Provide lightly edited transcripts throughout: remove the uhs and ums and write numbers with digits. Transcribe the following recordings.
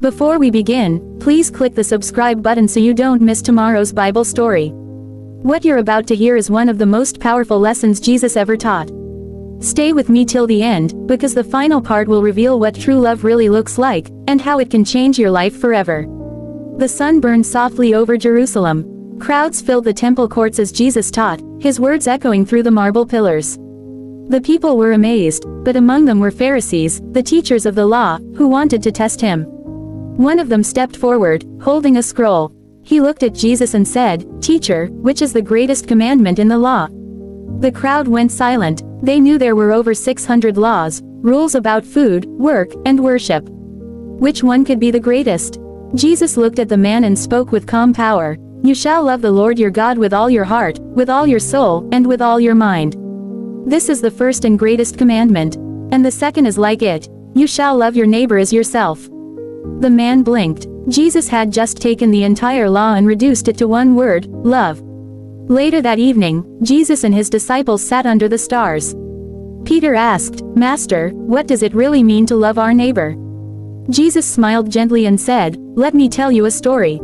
Before we begin, please click the subscribe button so you don't miss tomorrow's Bible story. What you're about to hear is one of the most powerful lessons Jesus ever taught. Stay with me till the end, because the final part will reveal what true love really looks like, and how it can change your life forever. The sun burned softly over Jerusalem. Crowds filled the temple courts as Jesus taught, his words echoing through the marble pillars. The people were amazed, but among them were Pharisees, the teachers of the law, who wanted to test him. One of them stepped forward, holding a scroll. He looked at Jesus and said, "Teacher, which is the greatest commandment in the law?" The crowd went silent. They knew there were over 600 laws, rules about food, work, and worship. Which one could be the greatest? Jesus looked at the man and spoke with calm power. "You shall love the Lord your God with all your heart, with all your soul, and with all your mind. This is the first and greatest commandment. And the second is like it. You shall love your neighbor as yourself." The man blinked. Jesus had just taken the entire law and reduced it to one word: love. Later that evening, Jesus and his disciples sat under the stars. Peter asked, "Master, what does it really mean to love our neighbor?" Jesus smiled gently and said, "Let me tell you a story.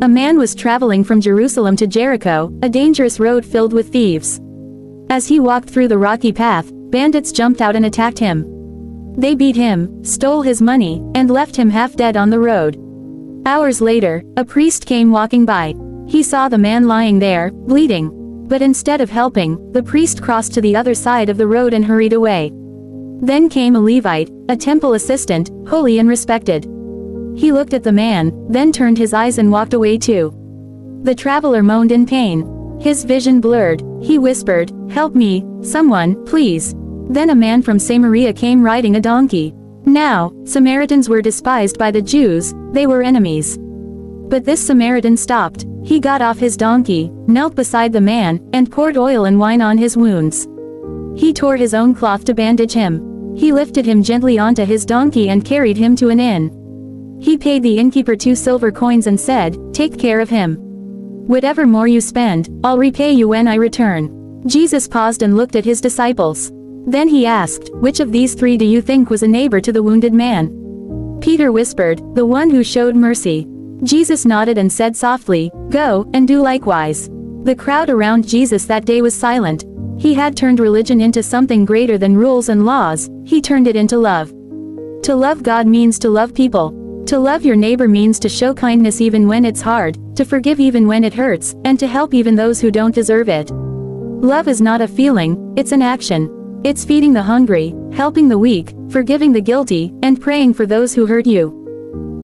A man was traveling from Jerusalem to Jericho, a dangerous road filled with thieves. As he walked through the rocky path, bandits jumped out and attacked him. They beat him, stole his money, and left him half dead on the road. Hours later, a priest came walking by. He saw the man lying there, bleeding. But instead of helping, the priest crossed to the other side of the road and hurried away. Then came a Levite, a temple assistant, holy and respected. He looked at the man, then turned his eyes and walked away too. The traveler moaned in pain. His vision blurred. He whispered, "Help me, someone, please." Then a man from Samaria came riding a donkey. Now, Samaritans were despised by the Jews, they were enemies. But this Samaritan stopped. He got off his donkey, knelt beside the man, and poured oil and wine on his wounds. He tore his own cloth to bandage him. He lifted him gently onto his donkey and carried him to an inn. He paid the innkeeper 2 silver coins and said, "Take care of him. Whatever more you spend, I'll repay you when I return." Jesus paused and looked at his disciples. Then he asked, "Which of these 3 do you think was a neighbor to the wounded man?" Peter whispered, "The one who showed mercy." Jesus nodded and said softly, "Go, and do likewise." The crowd around Jesus that day was silent. He had turned religion into something greater than rules and laws. He turned it into love. To love God means to love people. To love your neighbor means to show kindness even when it's hard, to forgive even when it hurts, and to help even those who don't deserve it. Love is not a feeling, it's an action. It's feeding the hungry, helping the weak, forgiving the guilty, and praying for those who hurt you.